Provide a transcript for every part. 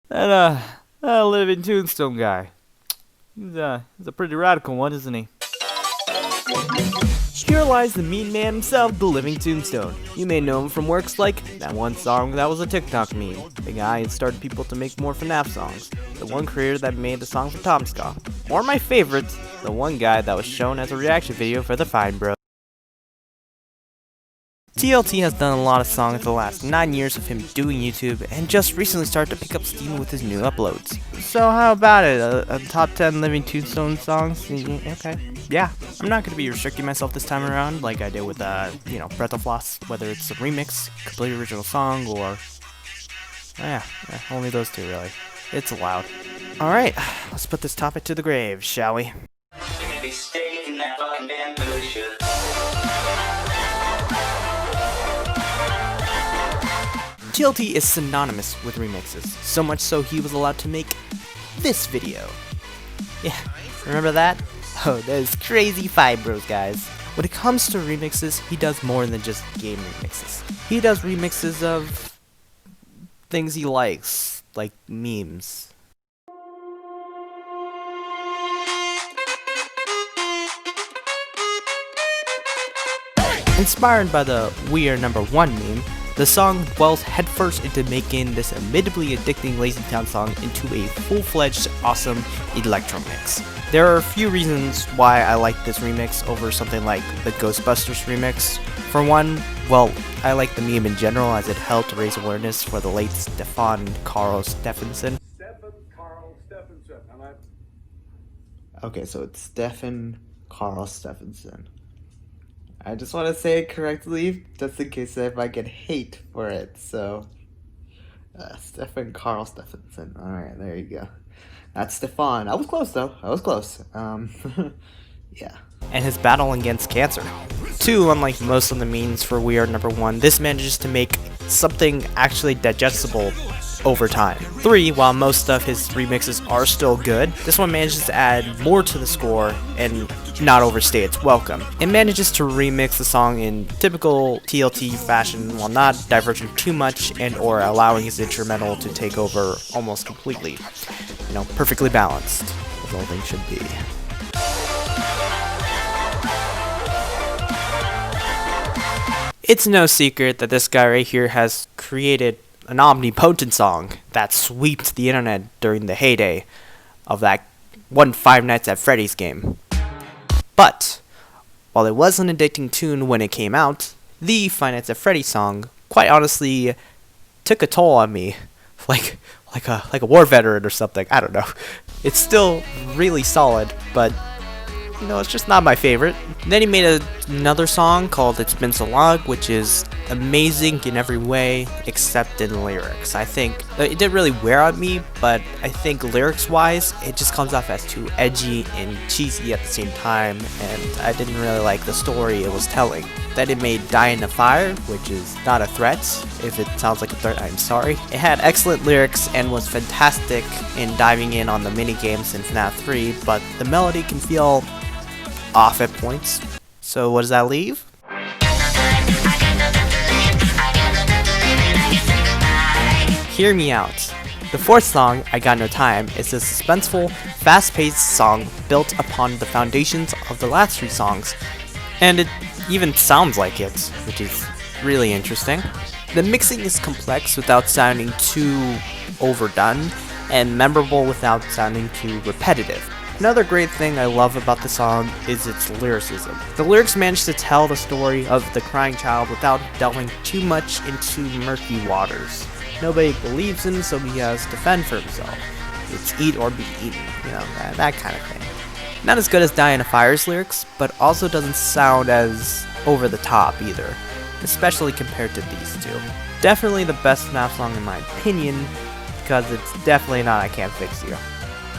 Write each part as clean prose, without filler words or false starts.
that living Tombstone guy. He's a pretty radical one, isn't he? Here lies the mean man himself, the living Tombstone. You may know him from works like that one song that was a TikTok meme, the guy who started people to make more FNAF songs, the one creator that made the song for Tombstone, or my favorite, the one guy that was shown as a reaction video for the Fine Bros. TLT has done a lot of songs the last 9 years of him doing YouTube, and just recently started to pick up steam with his new uploads. So how about it? A top 10 living Tombstone songs? Okay. Yeah. I'm not going to be restricting myself this time around like I did with, Breath of Loss, whether it's a remix, completely original song, or... only those two, really. It's allowed. Alright, let's put this topic to the grave, shall we? TLT is synonymous with remixes, so much so he was allowed to make this video. Yeah, remember that? Oh, those crazy Five Bros guys. When it comes to remixes, he does more than just game remixes. He does remixes of things he likes, like memes. Inspired by the "We Are Number One" meme, the song delves headfirst into making this admittedly addicting Lazy Town song into a full-fledged, awesome electro mix. There are a few reasons why I like this remix over something like the Ghostbusters remix. For one, well, I like the meme in general as it helped raise awareness for the late Stefan Carl Stephenson. Okay, so it's Stefan Carl Stephenson. I just want to say it correctly, just in case I might get hate for it, so... Stefan Carl Stephenson. Alright, there you go. That's Stefan. I was close, though. I was close. Yeah. And his battle against cancer. 2, unlike most of the memes for We Are Number One, this manages to make something actually digestible over time. 3, while most of his remixes are still good, this one manages to add more to the score and not overstay its welcome. It manages to remix the song in typical TLT fashion while not diverging too much and or allowing his instrumental to take over almost completely. Perfectly balanced, as all things should be. It's no secret that this guy right here has created an omnipotent song that swept the internet during the heyday of that one Five Nights at Freddy's game. But, while it was an addicting tune when it came out, the Five Nights at Freddy's song, quite honestly, took a toll on me. Like a war veteran or something, I don't know. It's still really solid, but it's just not my favorite. Then he made another song called It's Been So Long, which is amazing in every way except in lyrics. I think it didn't really wear on me, but I think lyrics wise it just comes off as too edgy and cheesy at the same time, and I didn't really like the story it was telling. Then it made Die in the Fire, which is not a threat. If it sounds like a threat, I'm sorry. It had excellent lyrics and was fantastic in diving in on the minigames in FNAF 3, but the melody can feel off at points. So what does that leave? Hear Me Out. The 4th song, I Got No Time, is a suspenseful, fast-paced song built upon the foundations of the last 3 songs, and it even sounds like it, which is really interesting. The mixing is complex without sounding too overdone, and memorable without sounding too repetitive. Another great thing I love about the song is its lyricism. The lyrics manage to tell the story of the crying child without delving too much into murky waters. Nobody believes him, so he has to fend for himself. It's eat or be eaten, that kind of thing. Not as good as Die in a Fire's lyrics, but also doesn't sound as over the top either, especially compared to these two. Definitely the best FNAF song in my opinion, because it's definitely not I Can't Fix You.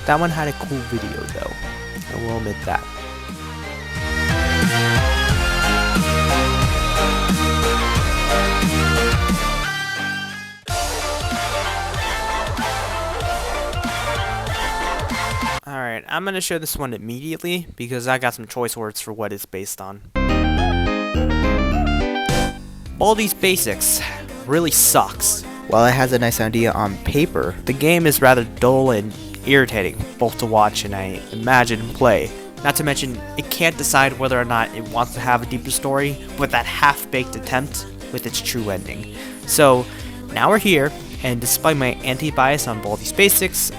That one had a cool video though, I will admit that. Alright, I'm gonna show this one immediately because I got some choice words for what it's based on. Baldi's Basics really sucks. while it has a nice idea on paper, the game is rather dull and irritating, both to watch and I imagine play. Not to mention, it can't decide whether or not it wants to have a deeper story with that half-baked attempt with its true ending. So, now we're here, and despite my anti-bias on Baldi's basics,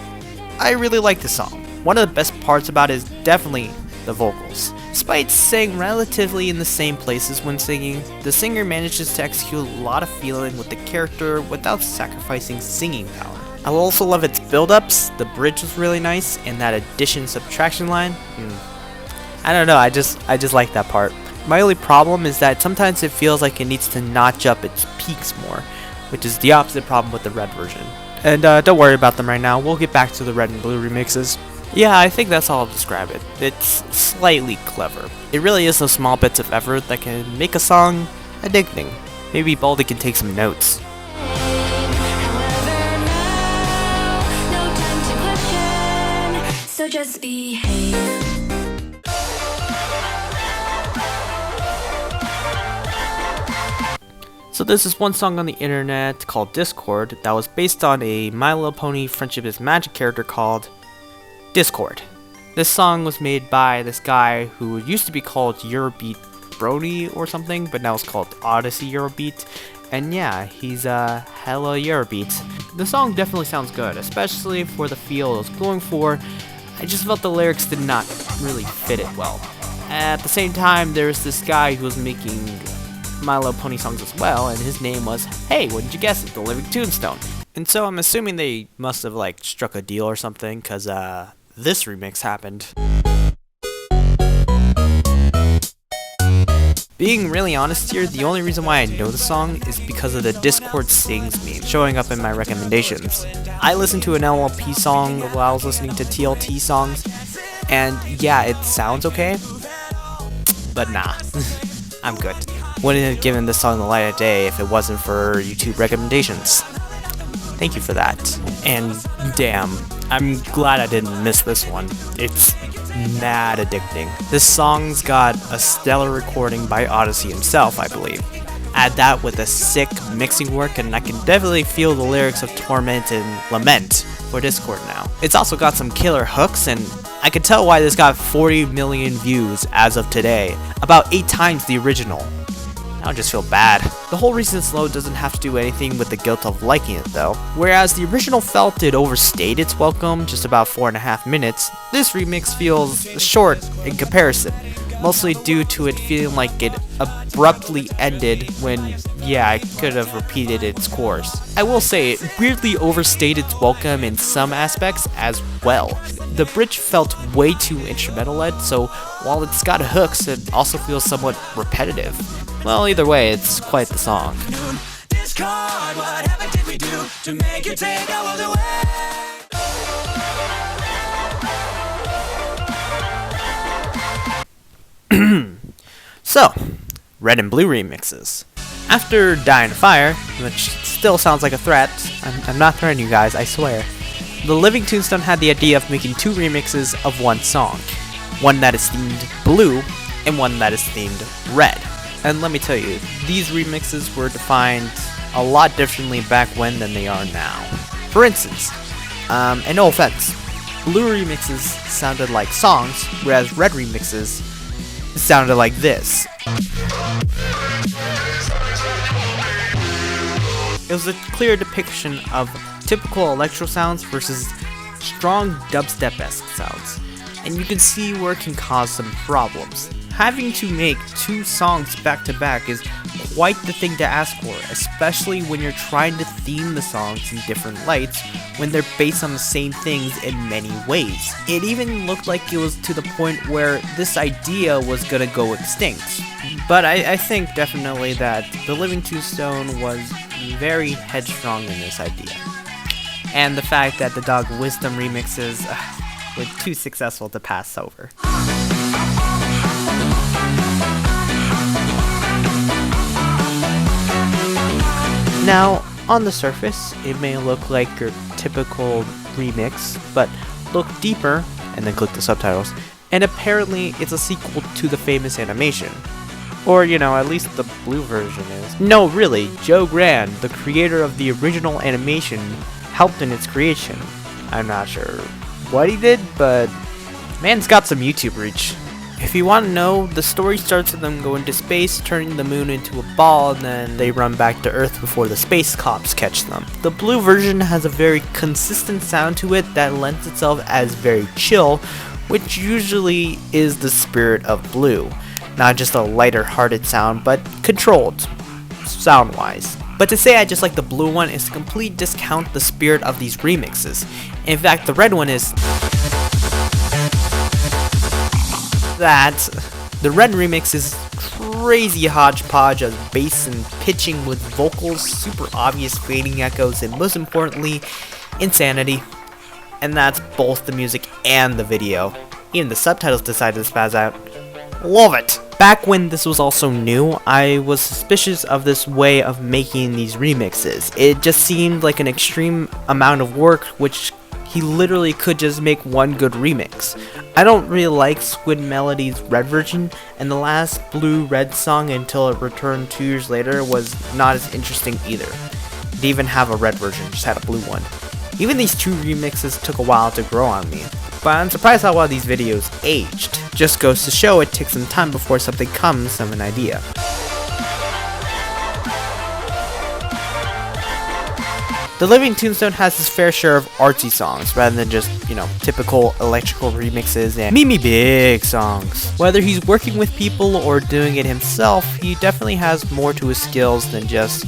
I really like the song. One of the best parts about it is definitely the vocals. Despite staying relatively in the same places when singing, the singer manages to execute a lot of feeling with the character without sacrificing singing power. I also love its build-ups, the bridge was really nice, and that addition-subtraction line, I don't know, I just like that part. My only problem is that sometimes it feels like it needs to notch up its peaks more, which is the opposite problem with the red version. And don't worry about them right now, we'll get back to the red and blue remixes. Yeah, I think that's how I'll describe it. It's slightly clever. It really is those small bits of effort that can make a song addicting. Maybe Baldi can take some notes. So just behave. So there's this one song on the internet called Discord that was based on a My Little Pony Friendship is Magic character called Discord. This song was made by this guy who used to be called Eurobeat Brody or something, but now it's called Odyssey Eurobeat. And yeah, he's hella Eurobeat. The song definitely sounds good, especially for the feel it was going for. I just felt the lyrics did not really fit it well. At the same time, there's this guy who was making My Little Pony songs as well, and his name was, hey, wouldn't you guess it, the Living Tombstone. And so I'm assuming they must have like struck a deal or something, cause this remix happened. Being really honest here, the only reason why I know the song is because of the Discord Sings meme showing up in my recommendations. I listened to an LLP song while I was listening to TLT songs, and yeah, it sounds okay, but nah, I'm good. Wouldn't have given this song the light of day if it wasn't for YouTube recommendations. Thank you for that. And damn, I'm glad I didn't miss this one. It's mad addicting. This song's got a stellar recording by Odyssey himself, I believe. Add that with a sick mixing work and I can definitely feel the lyrics of Torment and Lament for Discord now. It's also got some killer hooks and I can tell why this got 40 million views as of today, about 8 times the original. I just feel bad. The whole reason it's low doesn't have to do anything with the guilt of liking it though. Whereas the original felt it overstayed its welcome, just about 4.5 minutes, this remix feels short in comparison. Mostly due to it feeling like it abruptly ended when, yeah, I could have repeated its course. I will say, it weirdly overstayed its welcome in some aspects as well. The bridge felt way too instrumental-led, so while it's got hooks, it also feels somewhat repetitive. Well, either way, it's quite the song. Discord, whatever did we do to make you take our world away? So, red and blue remixes. After Die in a Fire, which still sounds like a threat, I'm not threatening you guys, I swear. The Living Tombstone had the idea of making 2 remixes of one song. One that is themed blue, and one that is themed red. And let me tell you, these remixes were defined a lot differently back when than they are now. For instance, and no offense, blue remixes sounded like songs, whereas red remixes sounded like this. It was a clear depiction of typical electro sounds versus strong dubstep-esque sounds, and you can see where it can cause some problems. Having to make 2 songs back to back is quite the thing to ask for, especially when you're trying to theme the songs in different lights when they're based on the same things in many ways. It even looked like it was to the point where this idea was gonna go extinct. But I think definitely that the Living Tombstone was very headstrong in this idea. And the fact that the Dog Wisdom remixes were too successful to pass over. Now, on the surface, it may look like your typical remix, but look deeper, and then click the subtitles, and apparently it's a sequel to the famous animation. Or, at least the blue version is. No, really, Joe Grand, the creator of the original animation, helped in its creation. I'm not sure what he did, but man's got some YouTube reach. If you want to know, the story starts with them going to space, turning the moon into a ball, and then they run back to Earth before the space cops catch them. The blue version has a very consistent sound to it that lends itself as very chill, which usually is the spirit of blue. Not just a lighter hearted sound, but controlled, sound-wise. But to say I just like the blue one is to completely discount the spirit of these remixes. In fact, the red one is that. The red remix is crazy hodgepodge of bass and pitching with vocals, super obvious fading echoes, and most importantly, insanity. And that's both the music and the video. Even the subtitles decided to spaz out. Love it! Back when this was also new, I was suspicious of this way of making these remixes. It just seemed like an extreme amount of work, which he literally could just make one good remix. I don't really like Squid Melody's red version, and the last blue-red song until it returned 2 years later was not as interesting either. It didn't even have a red version, just had a blue one. Even these two remixes took a while to grow on me, but I'm surprised how well these videos aged. Just goes to show it takes some time before something comes of an idea. The Living Tombstone has his fair share of artsy songs, rather than just, typical electrical remixes and Mimi big songs. Whether he's working with people or doing it himself, he definitely has more to his skills than just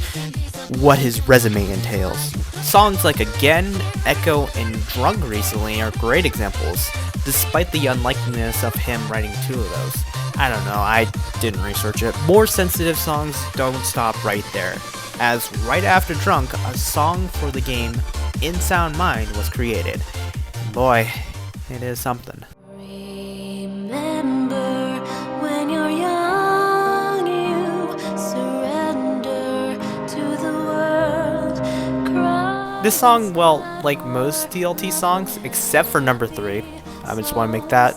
what his resume entails. Songs like Again, Echo, and Drunk recently are great examples, despite the unlikeliness of him writing two of those. I don't know, I didn't research it. More sensitive songs don't stop right there, as right after Drunk, a song for the game In Sound Mind was created. And boy, it is something. Remember when you're young, you surrender to the world. Cry. This song, well, like most TLT songs, except for number 3, I just want to make that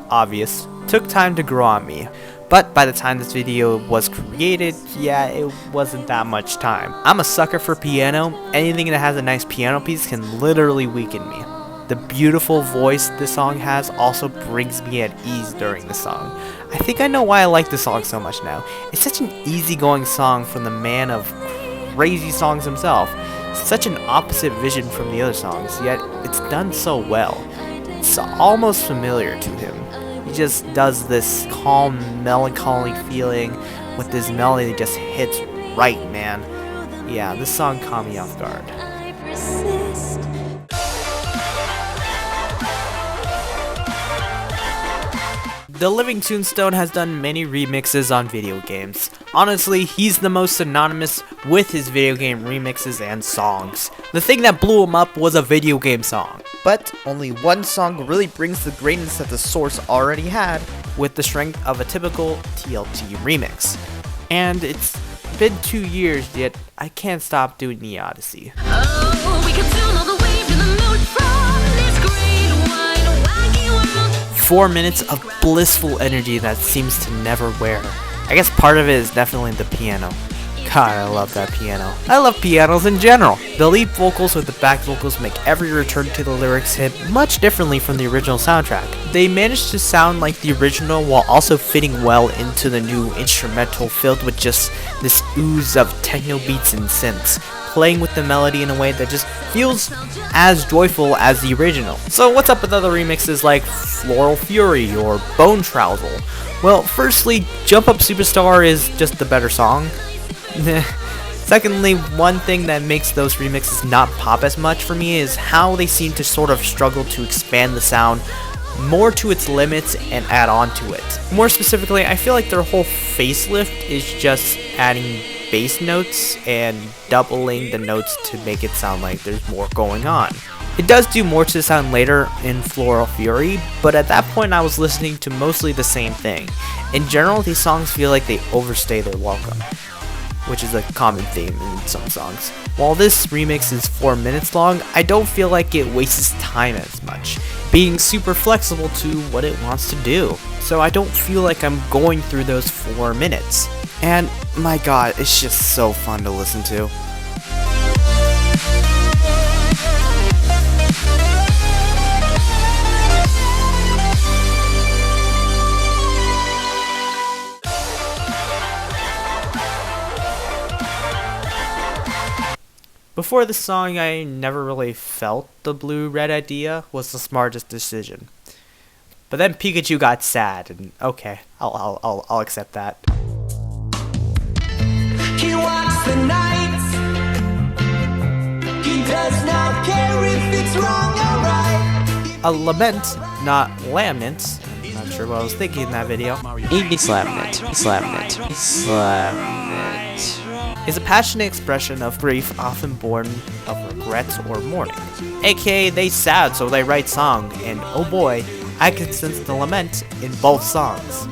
obvious, took time to grow on me. But by the time this video was created, yeah, it wasn't that much time. I'm a sucker for piano. Anything that has a nice piano piece can literally weaken me. The beautiful voice this song has also brings me at ease during the song. I think I know why I like this song so much now. It's such an easygoing song from the man of crazy songs himself. Such an opposite vision from the other songs, yet it's done so well. It's almost familiar to him. He just does this calm, melancholy feeling with this melody that just hits right, man. Yeah, this song caught me off guard. I persist. The Living Tombstone has done many remixes on video games. Honestly, he's the most synonymous with his video game remixes and songs. The thing that blew him up was a video game song. But only one song really brings the greatness that the source already had with the strength of a typical TLT remix. And it's been 2 years, yet I can't stop doing the Odyssey. Oh, we can feel all the waves in the mood from this great wide wacky world. 4 minutes of blissful energy that seems to never wear. I guess part of it is definitely the piano. God, I love that piano. I love pianos in general. The lead vocals with the back vocals make every return to the lyrics hit much differently from the original soundtrack. They managed to sound like the original while also fitting well into the new instrumental filled with just this ooze of techno beats and synths, playing with the melody in a way that just feels as joyful as the original. So what's up with other remixes like Floral Fury or Bone Trousel? Well, firstly, Jump Up Superstar is just the better song. Secondly, one thing that makes those remixes not pop as much for me is how they seem to sort of struggle to expand the sound more to its limits and add on to it. More specifically, I feel like their whole facelift is just adding bass notes and doubling the notes to make it sound like there's more going on. It does do more to the sound later in Floral Fury, but at that point I was listening to mostly the same thing. In general, these songs feel like they overstay their welcome. which is a common theme in some songs. While this remix is 4 minutes long, I don't feel like it wastes time as much, being super flexible to what it wants to do. So I don't feel like I'm going through those 4 minutes. And my god, it's just so fun to listen to. Before the song, I never really felt the blue-red idea was the smartest decision. But then Pikachu got sad, and okay, I'll accept that. He walks the night. He does not care if it's wrong or right. A lament, not lament. I'm not sure what I was thinking in that video. It's Lament. It's Lament. It's Lament. Is a passionate expression of grief often born of regrets or mourning. AKA, they sad, so they write song, and oh boy, I can sense the lament in both songs.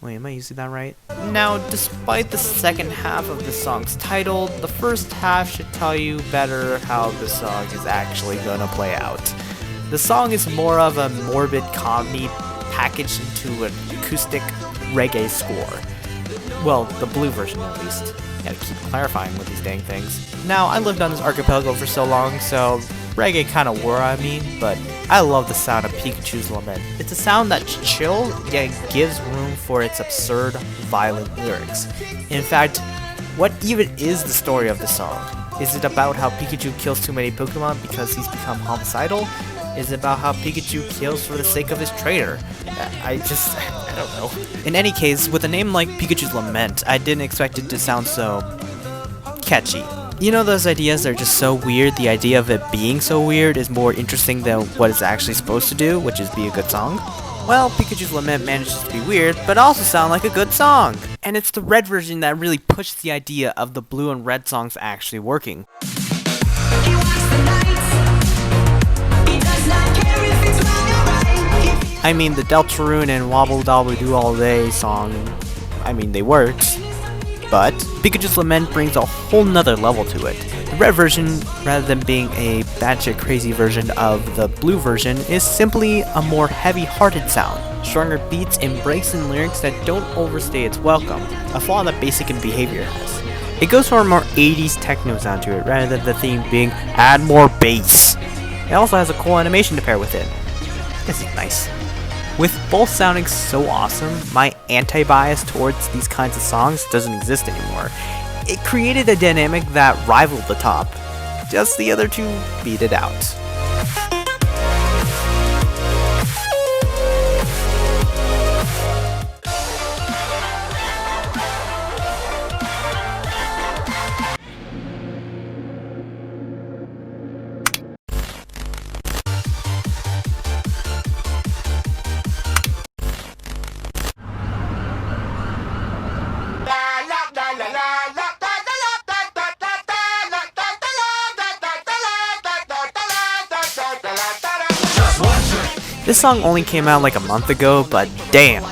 Wait, am I using that right? Now, despite the second half of the song's title, the first half should tell you better how the song is actually gonna play out. The song is more of a morbid comedy packaged into an acoustic reggae score. Well, the blue version at least. Gotta keep clarifying with these dang things. Now, I lived on this archipelago for so long, so reggae kinda wore on me, but I love the sound of Pikachu's Lament. It's a sound that's chill, yet gives room for its absurd, violent lyrics. In fact, what even is the story of the song? Is it about how Pikachu kills too many Pokemon because he's become homicidal? Is it about how Pikachu kills for the sake of his trainer? I don't know. In any case, with a name like Pikachu's Lament, I didn't expect it to sound so catchy. You know those ideas that are just so weird, the idea of it being so weird is more interesting than what it's actually supposed to do, which is be a good song? Well, Pikachu's Lament manages to be weird, but also sound like a good song. And it's the red version that really pushed the idea of the blue and red songs actually working. He walks the night. He does not care if it's wrong or right. I mean, the Deltarune and Wobble Dobble Do All Day song, I mean, they worked. But Pikachu's Lament brings a whole nother level to it. The red version, rather than being a batshit crazy version of the blue version, is simply a more heavy-hearted sound. Stronger beats and breaks in lyrics that don't overstay its welcome, a flaw that Basic in Behavior has. It goes for a more 80s techno sound to it, rather than the theme being add more bass. It also has a cool animation to pair with it. This is nice. With both sounding so awesome, my anti-bias towards these kinds of songs doesn't exist anymore. It created a dynamic that rivaled the top. Just the other two beat it out. This song only came out like a month ago, but damn,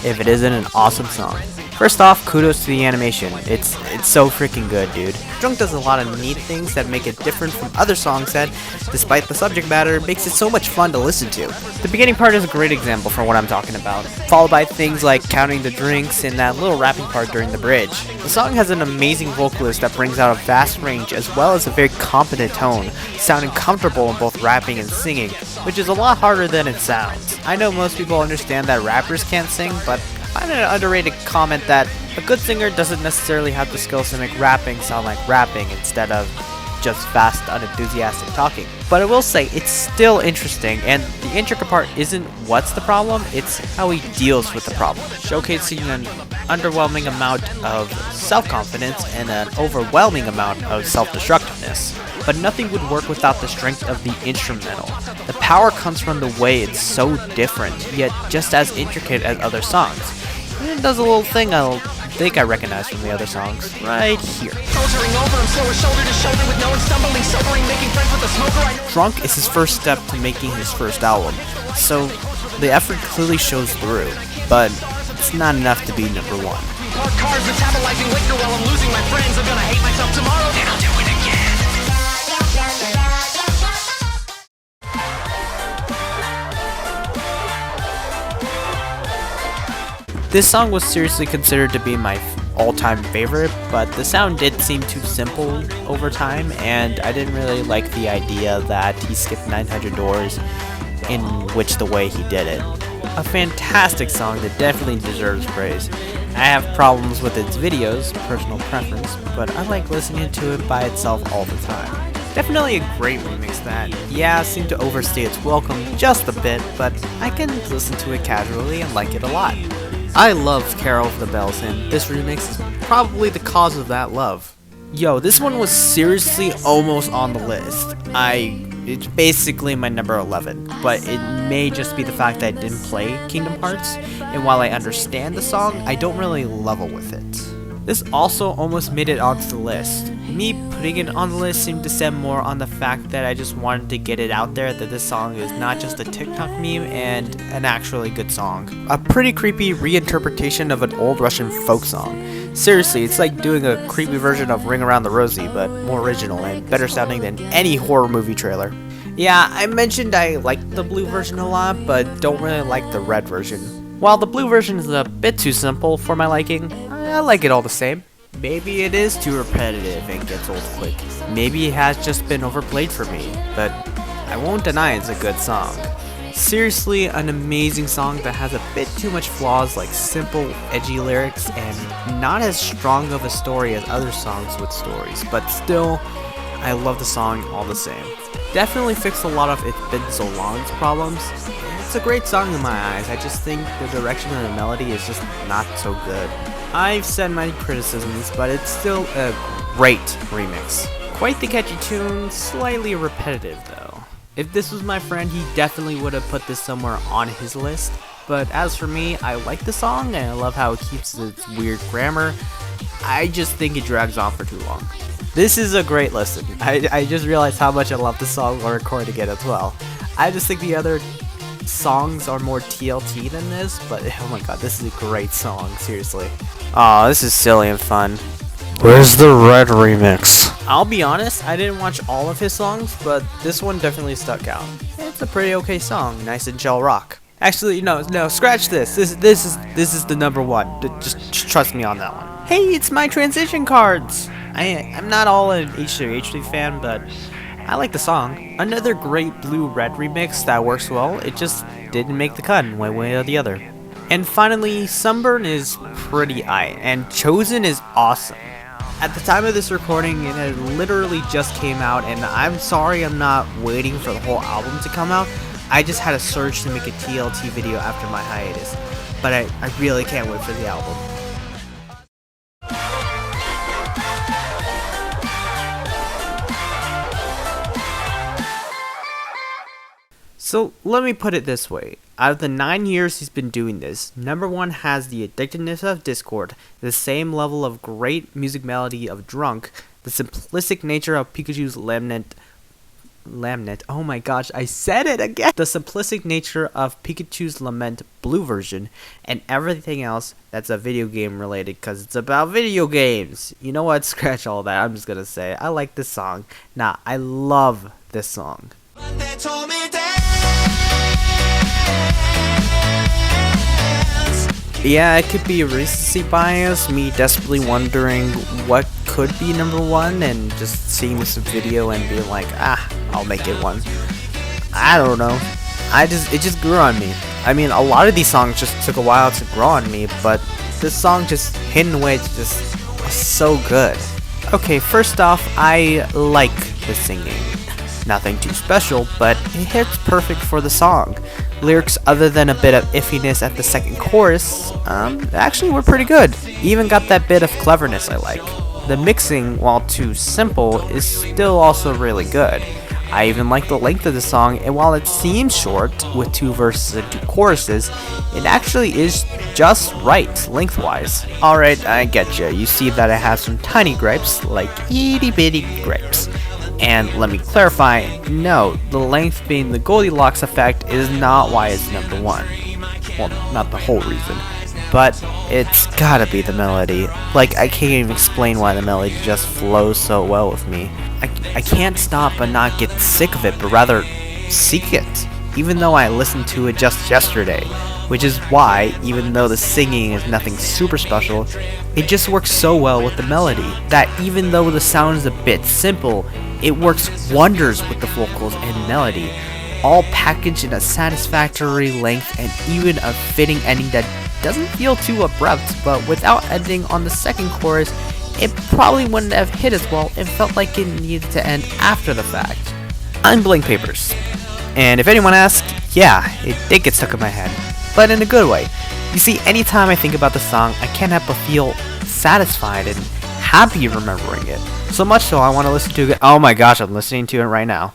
if it isn't an awesome song. First off, kudos to the animation. It's so freaking good, dude. Drunk does a lot of neat things that make it different from other songs that, despite the subject matter, makes it so much fun to listen to. The beginning part is a great example for what I'm talking about, followed by things like counting the drinks and that little rapping part during the bridge. The song has an amazing vocalist that brings out a vast range as well as a very competent tone, sounding comfortable in both rapping and singing, which is a lot harder than it sounds. I know most people understand that rappers can't sing, but I find it an underrated comment that a good singer doesn't necessarily have the skills to make rapping sound like rapping instead of just fast, unenthusiastic talking. But I will say, it's still interesting, and the intricate part isn't what's the problem, it's how he deals with the problem, showcasing an underwhelming amount of self-confidence and an overwhelming amount of self-destructiveness. But nothing would work without the strength of the instrumental. The power comes from the way it's so different, yet just as intricate as other songs. And it does a little thing I think I recognize from the other songs, right here. Drunk is his first step to making his first album, so the effort clearly shows through, but it's not enough to be number one. Park cars, metabolizing liquor while I'm losing my friends. I'm gonna hate myself tomorrow, then I'll do it again. This song was seriously considered to be my all-time favorite, but the sound did seem too simple over time, and I didn't really like the idea that he skipped 900 doors in which the way he did it. A fantastic song that definitely deserves praise. I have problems with its videos, personal preference, but I like listening to it by itself all the time. Definitely a great remix that, yeah, seemed to overstay its welcome just a bit, but I can listen to it casually and like it a lot. I love Carol of the Bells, and this remix is probably the cause of that love. Yo, this one was seriously almost on the list. It's basically my number 11, but it may just be the fact that I didn't play Kingdom Hearts, and while I understand the song, I don't really level with it. This also almost made it onto the list. Me putting it on the list seemed to stem more on the fact that I just wanted to get it out there that this song is not just a TikTok meme and an actually good song. A pretty creepy reinterpretation of an old Russian folk song. Seriously, it's like doing a creepy version of Ring Around the Rosie, but more original and better sounding than any horror movie trailer. Yeah, I mentioned I like the blue version a lot, but don't really like the red version. While the blue version is a bit too simple for my liking, I like it all the same. Maybe it is too repetitive and gets old quick. Maybe it has just been overplayed for me, but I won't deny it's a good song. Seriously, an amazing song that has a bit too much flaws like simple, edgy lyrics and not as strong of a story as other songs with stories, but still, I love the song all the same. Definitely fixed a lot of It's Been So Long's problems. It's a great song in my eyes, I just think the direction of the melody is just not so good. I've said my criticisms, but it's still a great remix. Quite the catchy tune, slightly repetitive though. If this was my friend, he definitely would have put this somewhere on his list. But as for me, I like the song and I love how it keeps its weird grammar. I just think it drags on for too long. This is a great listen. I just realized how much I love the song while recording it as well. I just think the other songs are more TLT than this, but oh my god, this is a great song, seriously. Aw, this is silly and fun. Where's the red remix? I'll be honest, I didn't watch all of his songs, but this one definitely stuck out. It's a pretty okay song, nice and chill rock. Actually, no, scratch this. This is the number one. Just trust me on that one. Hey, it's my transition cards. I'm not all an H3H3 fan, but I like the song. Another great blue-red remix that works well, it just didn't make the cut one way or the other. And finally, Sunburn is pretty aight, and Chosen is awesome. At the time of this recording, it had literally just came out, and I'm sorry I'm not waiting for the whole album to come out. I just had a surge to make a TLT video after my hiatus, but I really can't wait for the album. So let me put it this way, out of the 9 years he's been doing this, number 1 has the addictiveness of Discord, the same level of great music melody of Drunk, the simplistic nature of Pikachu's Lament, oh my gosh, I said it again! The simplistic nature of Pikachu's Lament Blue version, and everything else that's a video game related, cause it's about video games! You know what, scratch all that, I'm just gonna say, I like this song. Nah, I love this song. They told me Yeah, it could be a recency bias, me desperately wondering what could be number 1 and just seeing this video and being like, I'll make it one. I don't know. It just grew on me. I mean, a lot of these songs just took a while to grow on me, but this song just hidden away, it's just so good. Okay, first off, I like the singing. Nothing too special, but it hits perfect for the song. Lyrics other than a bit of iffiness at the second chorus, actually were pretty good. Even got that bit of cleverness I like. The mixing, while too simple, is still also really good. I even like the length of the song, and while it seems short, with 2 verses and 2 choruses, it actually is just right, lengthwise. Alright, I get you see that I have some tiny gripes, like itty bitty gripes. And let me clarify, no, the length being the Goldilocks effect is not why it's number 1. Well, not the whole reason. but it's gotta be the melody. Like, I can't even explain why the melody just flows so well with me. I can't stop but not get sick of it, but rather seek it, even though I listened to it just yesterday. Which is why, even though the singing is nothing super special, it just works so well with the melody, that even though the sound is a bit simple, it works wonders with the vocals and melody, all packaged in a satisfactory length and even a fitting ending that doesn't feel too abrupt, but without ending on the second chorus, it probably wouldn't have hit as well and felt like it needed to end after the fact. I'm Blank Papers, and if anyone asks, yeah, it did get stuck in my head, but in a good way. You see, anytime I think about the song, I can't help but feel satisfied and happy remembering it. So much so I want to listen to it. Oh my gosh, I'm listening to it right now.